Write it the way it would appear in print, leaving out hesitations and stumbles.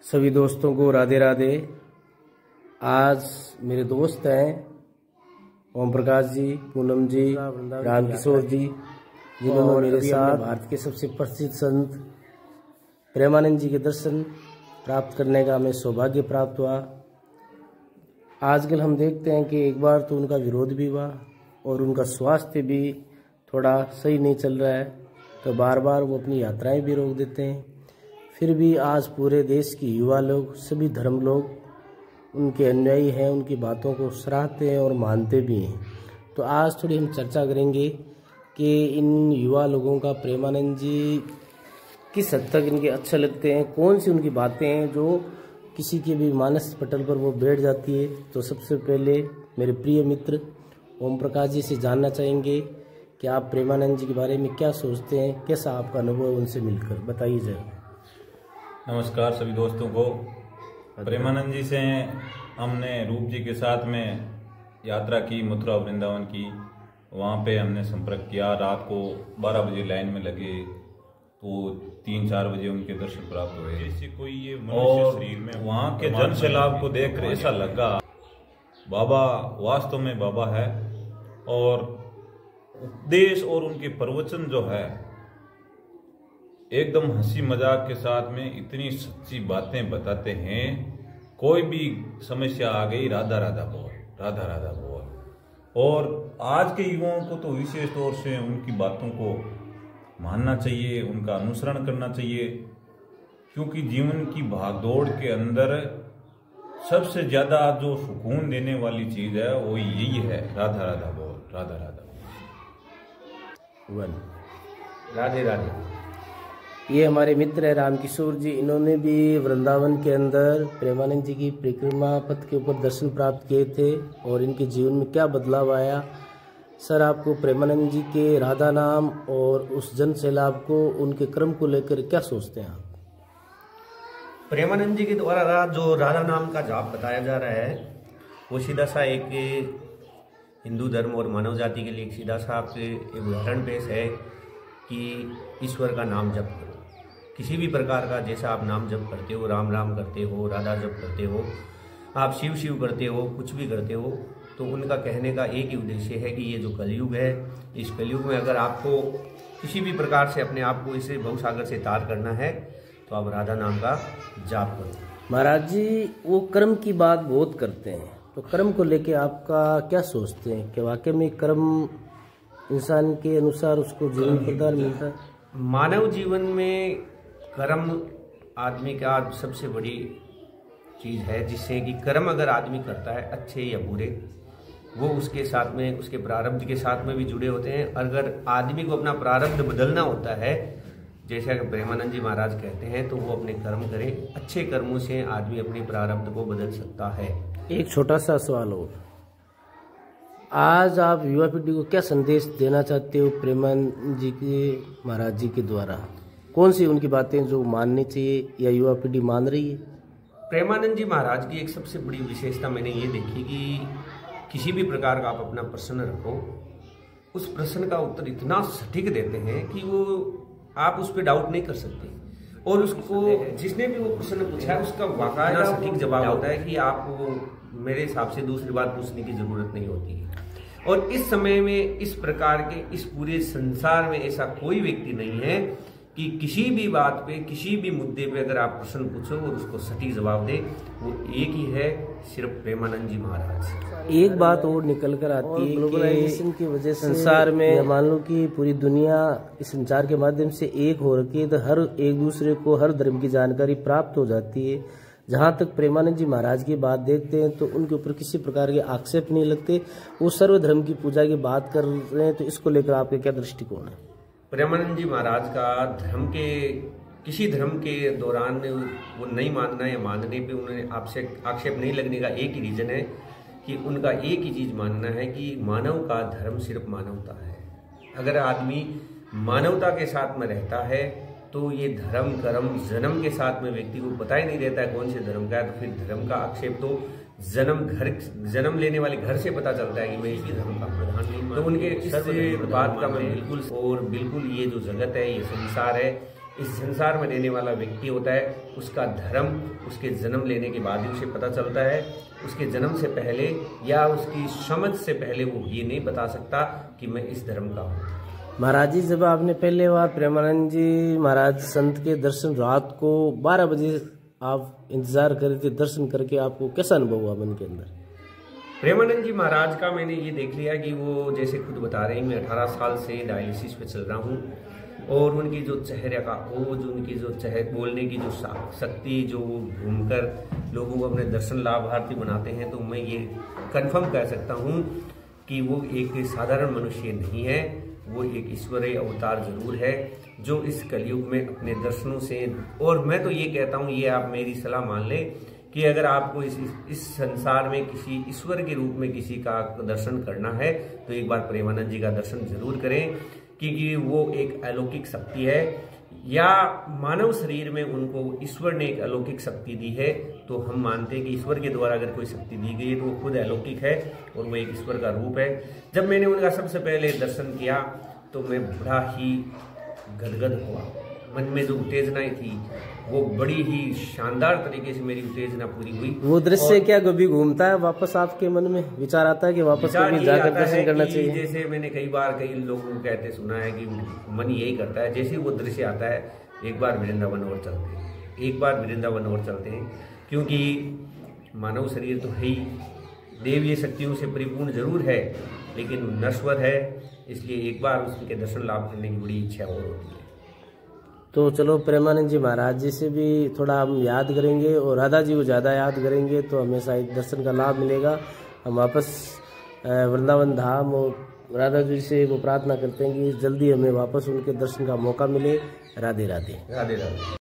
सभी दोस्तों को राधे राधे। आज मेरे दोस्त हैं ओम प्रकाश जी, पूनम जी, राम किशोर जी, जिन्होंने मेरे साथ भारत के सबसे प्रसिद्ध संत प्रेमानंद जी के दर्शन प्राप्त करने का हमें सौभाग्य प्राप्त हुआ। आजकल हम देखते हैं कि एक बार तो उनका विरोध भी हुआ और उनका स्वास्थ्य भी थोड़ा सही नहीं चल रहा है, तो बार बार वो अपनी यात्राएं भी रोक देते हैं। फिर भी आज पूरे देश की युवा लोग, सभी धर्म लोग उनके अनुयायी हैं, उनकी बातों को सराहते हैं और मानते भी हैं। तो आज थोड़ी हम चर्चा करेंगे कि इन युवा लोगों का प्रेमानंद जी किस हद तक इनके अच्छे लगते हैं, कौन सी उनकी बातें हैं जो किसी के भी मानस पटल पर वो बैठ जाती है। तो सबसे पहले मेरे प्रिय मित्र ओम प्रकाश जी से जानना चाहेंगे कि आप प्रेमानंद जी के बारे में क्या सोचते हैं, कैसा आपका अनुभव उनसे मिलकर, बताइए जरा। नमस्कार सभी दोस्तों को। प्रेमानंद जी से हमने रूप जी के साथ में यात्रा की, मथुरा वृंदावन की। वहाँ पे हमने संपर्क किया। रात को 12 बजे लाइन में लगे तो 3-4 बजे उनके दर्शन प्राप्त हुए। जैसे कोई ये मनुष्य शरीर में वहाँ के जन सैलाब को देखकर ऐसा लगा बाबा वास्तव में बाबा है। और उपदेश और उनके प्रवचन जो है एकदम हंसी मजाक के साथ में इतनी सच्ची बातें बताते हैं। कोई भी समस्या आ गई, राधा राधा बोल, राधा राधा बोल। और आज के युवाओं को तो विशेष तौर से उनकी बातों को मानना चाहिए, उनका अनुसरण करना चाहिए, क्योंकि जीवन की भागदौड़ के अंदर सबसे ज्यादा जो सुकून देने वाली चीज है वो यही है, राधा राधा बोल, राधा राधा बोल। राधे राधे। ये हमारे मित्र है राम किशोर जी, इन्होंने भी वृंदावन के अंदर प्रेमानंद जी की परिक्रमा पथ के ऊपर दर्शन प्राप्त किए थे और इनके जीवन में क्या बदलाव आया। सर, आपको प्रेमानंद जी के राधा नाम और उस जन सैलाब को, उनके क्रम को लेकर क्या सोचते हैं आप? प्रेमानंद जी के द्वारा जो राधा नाम का जाप बताया जा रहा है वो सीधा सा एक हिंदू धर्म और मानव जाति के लिए एक सीधा सा आपसे एक उदाहरण पेश है कि ईश्वर का नाम जप करो। किसी भी प्रकार का, जैसा आप नाम जप करते हो, राम राम करते हो, राधा जप करते हो, आप शिव शिव करते हो, कुछ भी करते हो, तो उनका कहने का एक ही उद्देश्य है कि ये जो कलयुग है, इस कलयुग में अगर आपको किसी भी प्रकार से अपने आप को इसे भवसागर से तार करना है तो आप राधा नाम का जाप करो। महाराज जी, वो कर्म की बात बहुत करते हैं, तो कर्म को लेके आपका क्या सोचते हैं कि वाकई में कर्म इंसान के अनुसार उसको जीवन प्रदान मिलता है? मानव जीवन में कर्म आदमी का सबसे बड़ी चीज है, जिससे कि कर्म अगर आदमी करता है अच्छे या बुरे, वो उसके साथ में, उसके प्रारब्ध के साथ में भी जुड़े होते हैं। अगर आदमी को अपना प्रारब्ध बदलना होता है, जैसा कि प्रेमानंद जी महाराज कहते हैं, तो वो अपने कर्म करे। अच्छे कर्मों से आदमी अपने प्रारब्ध को बदल सकता है। एक छोटा सा सवाल और, आज आप युवा पीढ़ी को क्या संदेश देना चाहते हो प्रेमानंद जी के महाराज जी के द्वारा? कौन सी उनकी बातें जो माननी चाहिए या युवा पीढ़ी मान रही है? प्रेमानंद जी महाराज की एक सबसे बड़ी विशेषता मैंने ये देखी कि किसी भी प्रकार का आप अपना प्रश्न रखो, उस प्रश्न का उत्तर इतना सटीक देते हैं कि वो आप उस पर डाउट नहीं कर सकते। और उसको जिसने भी वो प्रश्न पूछा है उसका वाक़ई सटीक जवाब होता है कि आपको मेरे हिसाब से दूसरी बात पूछने की जरूरत नहीं होती है। और इस समय में इस प्रकार के इस पूरे संसार में ऐसा कोई व्यक्ति नहीं है कि किसी भी बात पे, किसी भी मुद्दे पे अगर आप प्रश्न पूछो और उसको सटीक जवाब दे, वो एक ही है, सिर्फ प्रेमानंद जी महाराज। एक बात और निकल कर आती है, ग्लोबलाइजेशन की वजह से संसार में मान लो कि पूरी दुनिया इस संचार के माध्यम से एक हो रखी है, तो हर एक दूसरे को हर धर्म की जानकारी प्राप्त हो जाती है। जहाँ तक प्रेमानंद जी महाराज की बात देखते हैं तो उनके ऊपर किसी प्रकार के आक्षेप नहीं लगते, वो सर्वधर्म की पूजा की बात कर रहे हैं। तो इसको लेकर आपका क्या दृष्टिकोण है? प्रेमानंद जी महाराज का धर्म के, किसी धर्म के दौरान वो नहीं मानना या मानने पे उन्हें आक्षेप नहीं लगने का एक ही रीजन है कि उनका एक ही चीज मानना है कि मानव का धर्म सिर्फ मानवता है। अगर आदमी मानवता के साथ में रहता है तो ये धर्म कर्म जन्म के साथ में व्यक्ति को पता ही नहीं रहता है कौन से धर्म का है। तो फिर धर्म का आक्षेप तो जन्म लेने वाले घर से पता चलता है कि मैं इसी धर्म का प्रधान नहीं। तो उनके इस बात का मैं बिल्कुल, और बिल्कुल ये जो जगत है, ये संसार है, इस संसार में रहने वाला व्यक्ति होता है, उसका धर्म उसके जन्म लेने के बाद ही उसे पता चलता है। उसके जन्म से पहले या उसकी समझ से पहले वो ये नहीं बता सकता कि मैं इस धर्म का हूँ। महाराज जी, जब आपने पहले बार प्रेमानंद जी महाराज संत के दर्शन रात को 12 बजे आप इंतजार कर रहे थे, दर्शन करके आपको कैसा अनुभव हुआ मन के अंदर? प्रेमानंद जी महाराज का मैंने ये देख लिया कि वो जैसे खुद बता रहे हैं, मैं 18 साल से डायलिसिस पे चल रहा हूँ और उनकी जो चेहरे का ओज, उनकी जो बोलने की जो शक्ति, जो घूमकर लोगों को अपने दर्शन लाभार्थी बनाते हैं, तो मैं ये कन्फर्म कह सकता हूँ कि वो एक साधारण मनुष्य नहीं है, वो एक ईश्वरीय अवतार जरूर है जो इस कलयुग में अपने दर्शनों से, और मैं तो ये कहता हूँ, ये आप मेरी सलाह मान लें कि अगर आपको इस संसार में किसी ईश्वर के रूप में किसी का दर्शन करना है तो एक बार प्रेमानंद जी का दर्शन जरूर करें, क्योंकि वो एक अलौकिक शक्ति है, या मानव शरीर में उनको ईश्वर ने एक अलौकिक शक्ति दी है, तो हम मानते हैं कि ईश्वर के द्वारा अगर कोई शक्ति दी गई है तो वो खुद अलौकिक है और वो एक ईश्वर का रूप है। जब मैंने उनका सबसे पहले दर्शन किया तो मैं बड़ा ही गदगद हुआ, मन में जो उत्तेजनाएं थी वो बड़ी ही शानदार तरीके से मेरी उत्तेजना पूरी हुई। वो दृश्य क्या कभी घूमता है वापस आपके मन में, विचार आता है कि वापस कभी जाकर दर्शन करना चाहिए? जैसे मैंने कई लोगों को कहते सुना है कि मन यही करता है, जैसे वो दृश्य आता है एक बार वृंदावन और चलते हैं, एक बार वृंदावन और चलते हैं, क्योंकि मानव शरीर तो है ही, देवीय शक्तियों से परिपूर्ण जरूर है लेकिन नश्वर है, इसलिए एक बार उसके दर्शन लाभ करने की बड़ी इच्छा और होती है। तो चलो प्रेमानंद जी महाराज जी से भी थोड़ा हम याद करेंगे और राधा जी को ज़्यादा याद करेंगे तो हमें शायद दर्शन का लाभ मिलेगा। हम वापस वृंदावन धाम और राधा जी से वो प्रार्थना करते हैं कि जल्दी हमें वापस उनके दर्शन का मौका मिले। राधे राधे। राधे राधे।